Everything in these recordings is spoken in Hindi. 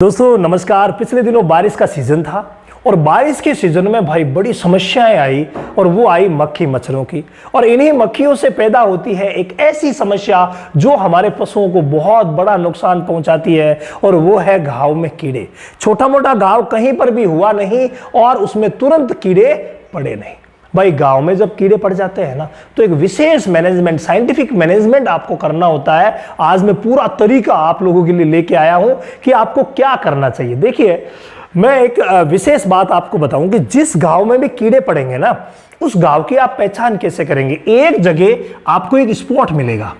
दोस्तों नमस्कार। पिछले दिनों बारिश का सीजन था और बारिश के सीजन में भाई बड़ी समस्याएं आई और वो आई मक्खी मच्छरों की। और इन्हीं मक्खियों से पैदा होती है एक ऐसी समस्या जो हमारे पशुओं को बहुत बड़ा नुकसान पहुंचाती है और वो है घाव में कीड़े। छोटा मोटा घाव कहीं पर भी हुआ नहीं और उसमें तुरंत कीड़े पड़े नहीं। भाई गांव में जब कीड़े पड़ जाते हैं ना तो एक विशेष मैनेजमेंट, साइंटिफिक मैनेजमेंट आपको करना होता है। आज मैं पूरा तरीका आप लोगों के लिए लेके आया हूं कि आपको क्या करना चाहिए। देखिए, मैं एक विशेष बात आपको बताऊं कि जिस गांव में भी कीड़े पड़ेंगे ना उस गांव की आप पहचान कैसे करेंगे। एक जगह आपको एक स्पॉट मिलेगा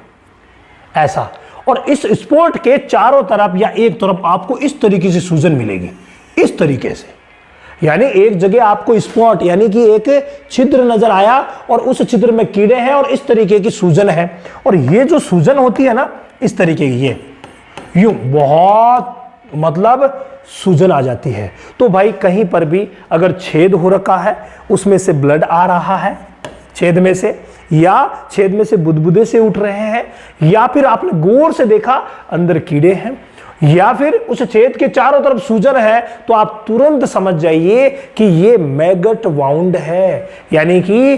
ऐसा, और इस स्पॉट के चारों तरफ या एक तरफ आपको इस तरीके से सूजन मिलेगी, इस तरीके से। यानी एक जगह आपको स्पॉट यानी कि एक छिद्र नजर आया और उस छिद्र में कीड़े हैं और इस तरीके की सूजन है। और ये जो सूजन होती है ना इस तरीके की, ये यूं बहुत मतलब सूजन आ जाती है। तो भाई कहीं पर भी अगर छेद हो रखा है, उसमें से ब्लड आ रहा है छेद में से, या छेद में से बुदबुदे से उठ रहे हैं, या फिर आपने गौर से देखा अंदर कीड़े हैं, या फिर उस छेद के चारों तरफ सूजन है, तो आप तुरंत समझ जाइए कि ये मैगट वाउंड है, यानी कि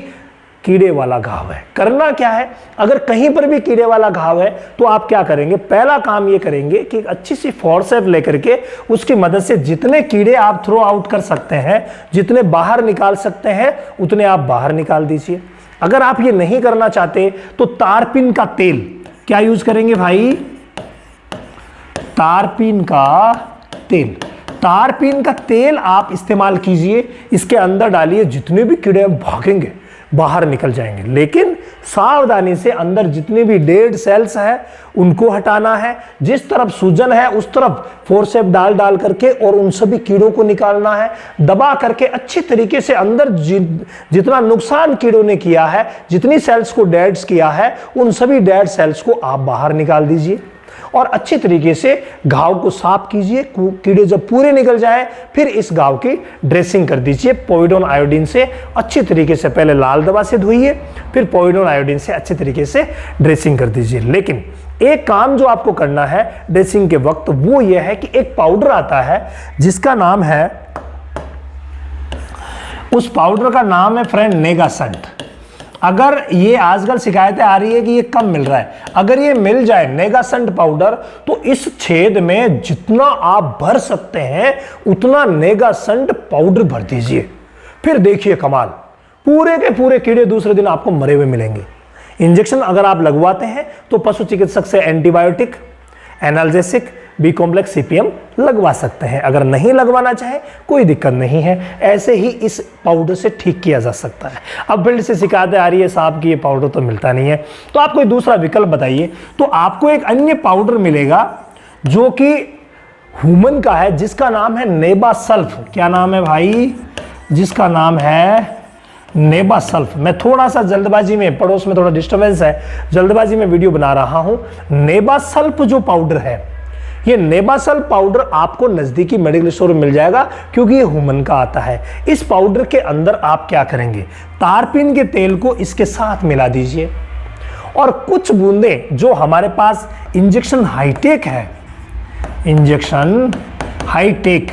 कीड़े वाला घाव है। करना क्या है, अगर कहीं पर भी कीड़े वाला घाव है तो आप क्या करेंगे, पहला काम ये करेंगे कि एक अच्छी सी फोर्सेप लेकर के उसकी मदद से जितने कीड़े आप थ्रो आउट कर सकते हैं, जितने बाहर निकाल सकते हैं उतने आप बाहर निकाल दीजिए। अगर आप ये नहीं करना चाहते तो तारपीन का तेल, क्या यूज करेंगे भाई, तारपीन का तेल। तारपीन का तेल आप इस्तेमाल कीजिए, इसके अंदर डालिए, जितने भी कीड़े भागेंगे बाहर निकल जाएंगे। लेकिन सावधानी से अंदर जितने भी डेड सेल्स हैं उनको हटाना है। जिस तरफ सूजन है उस तरफ फोर्सेप डाल करके और उन सभी कीड़ों को निकालना है, दबा करके अच्छी तरीके से। अंदर जितना नुकसान कीड़ों ने किया है, जितनी सेल्स को डेड्स किया है, उन सभी डेड सेल्स को आप बाहर निकाल दीजिए और अच्छी तरीके से घाव को साफ कीजिए। कीड़े जब पूरे निकल जाए फिर इस घाव की ड्रेसिंग कर दीजिए पोविडोन आयोडीन से। अच्छी तरीके से पहले लाल दवा से धोइए, फिर पोविडोन आयोडीन से अच्छी तरीके से ड्रेसिंग कर दीजिए। लेकिन एक काम जो आपको करना है ड्रेसिंग के वक्त, वो यह है कि एक पाउडर आता है जिसका नाम है, उस पाउडर का नाम है फ्रेंड नेगासंट। अगर ये आजकल शिकायतें आ रही है कि ये कम मिल रहा है, अगर ये मिल जाए नेगासंट पाउडर तो इस छेद में जितना आप भर सकते हैं उतना नेगासंट पाउडर भर दीजिए। फिर देखिए कमाल, पूरे के पूरे कीड़े दूसरे दिन आपको मरे हुए मिलेंगे। इंजेक्शन अगर आप लगवाते हैं तो पशु चिकित्सक से antibiotic, analgesic, B complex, CPM लगवा सकते हैं। अगर नहीं लगवाना चाहे कोई दिक्कत नहीं है, ऐसे ही इस पाउडर से ठीक किया जा सकता है। अब फील्ड से शिकायतें आ रही है साहब कि ये पाउडर तो मिलता नहीं है, तो आप कोई दूसरा विकल्प बताइए। तो आपको एक अन्य पाउडर मिलेगा जो कि ह्यूमन का है, जिसका नाम है नेबासल्फ। क्या नाम है भाई, जिसका नाम है नेबासल्फ। मैं थोड़ा सा जल्दबाजी में, पड़ोस में थोड़ा डिस्टर्बेंस है, जल्दबाजी में वीडियो बना रहा हूं। नेबासल्फ जो पाउडर है, ये नेबासल्फ पाउडर आपको नजदीकी मेडिकल स्टोर में मिल जाएगा क्योंकि ये ह्यूमन का आता है। इस पाउडर के अंदर आप क्या करेंगे, तारपीन के तेल को इसके साथ मिला दीजिए और कुछ बूंदें जो हमारे पास इंजेक्शन हाईटेक है, इंजेक्शन हाईटेक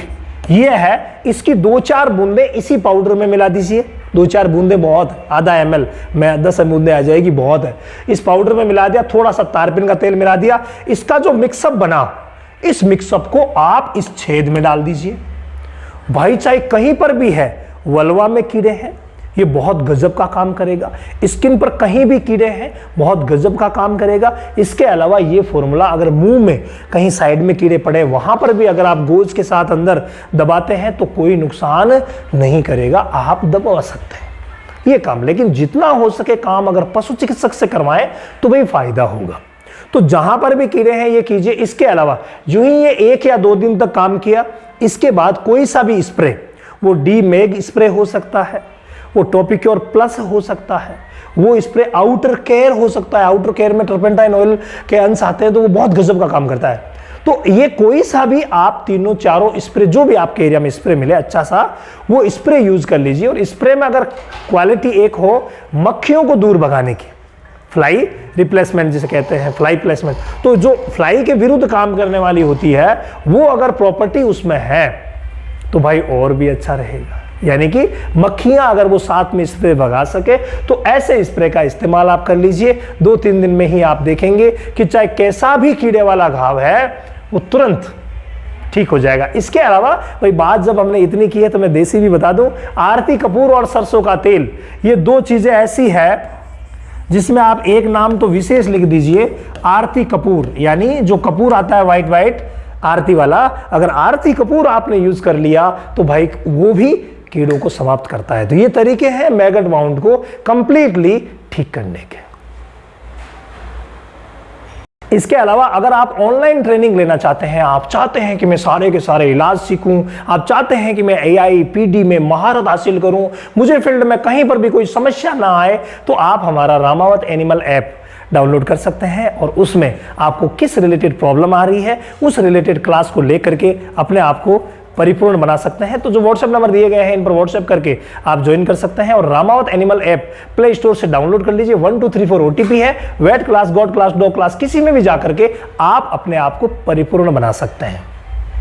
ये है, इसकी 2-4 बूंदें इसी पाउडर में मिला दीजिए। 2-4 बूंदें बहुत, आधा ml में 10 बूंदें आ जाएगी, बहुत है। इस पाउडर में मिला दिया, थोड़ा सा तारपीन का तेल मिला दिया, इसका जो मिक्सअप बना, इस मिक्सअप को आप इस छेद में डाल दीजिए। भाई चाहे कहीं पर भी है, वल्वा में कीड़े हैं, ये बहुत गजब का काम करेगा। स्किन पर कहीं भी कीड़े हैं, बहुत गजब का काम करेगा। इसके अलावा ये फॉर्मूला अगर मुंह में कहीं साइड में कीड़े पड़े, वहां पर भी अगर आप गोज के साथ अंदर दबाते हैं तो कोई नुकसान नहीं करेगा, आप दबा सकते हैं ये काम। लेकिन जितना हो सके काम अगर पशु चिकित्सक से करवाएं तो भाई फायदा होगा। तो जहां पर भी कीड़े हैं ये कीजिए। इसके अलावा यूं ही ये 1 या 2 दिन तक काम किया, इसके बाद कोई सा भी स्प्रे, वो डी मेग स्प्रे हो सकता है, वो टॉपिक्योर प्लस हो सकता है, वो स्प्रे आउटर केयर हो सकता है। आउटर केयर में टर्पेंटाइन ऑयल के अंश आते हैं तो वो बहुत गजब का काम करता है। तो ये कोई सा भी आप 3-4 स्प्रे, जो भी आपके एरिया में स्प्रे मिले अच्छा सा, वो स्प्रे यूज कर लीजिए। और स्प्रे में अगर क्वालिटी एक हो मक्खियों को दूर भगाने की, फ्लाई रिप्लेसमेंट जिसे कहते हैं, फ्लाई प्लेसमेंट, तो जो फ्लाई के विरुद्ध काम करने वाली होती है वो अगर प्रॉपर्टी उसमें है तो भाई और भी अच्छा रहेगा। यानी कि मक्खियां अगर वो साथ में स्प्रे भगा सके तो ऐसे स्प्रे का इस्तेमाल आप कर लीजिए। 2-3 दिन में ही आप देखेंगे कि चाहे कैसा भी कीड़े वाला घाव है वो तुरंत ठीक हो जाएगा। इसके अलावा भाई बात जब हमने इतनी की है तो मैं देसी भी बता दूं, आरती कपूर और सरसों का तेल, ये 2 चीजें ऐसी है जिसमें आप एक नाम तो विशेष लिख दीजिए, आरती कपूर, यानी जो कपूर आता है व्हाइट व्हाइट आरती वाला, अगर आरती कपूर आपने यूज कर लिया तो भाई वो भी कीड़ों को समाप्त करता है। तो ये तरीके हैं मैगट माउंट को कंप्लीटली ठीक करने के। इसके अलावा अगर आप ऑनलाइन ट्रेनिंग लेना चाहते हैं, आप चाहते हैं कि मैं सारे के सारे इलाज सीखूं, आप चाहते हैं कि मैं एआई पीडी में महारत हासिल करूं, मुझे फील्ड में कहीं पर भी कोई समस्या ना आए, तो आप हमारा रामावत एनिमल ऐप डाउनलोड कर सकते हैं और उसमें आपको किस रिलेटेड प्रॉब्लम आ रही है उस रिलेटेड क्लास को लेकर के अपने आप को परिपूर्ण बना सकते हैं। तो जो व्हाट्सएप नंबर दिए गए हैं इन पर व्हाट्सएप करके आप ज्वाइन कर सकते हैं और Ramawat animal app play store से डाउनलोड कर लीजिए। 1234 ओटीपी है, vet class, goat class, dog class, किसी में भी जाकर के आप अपने आप को परिपूर्ण बना सकते हैं।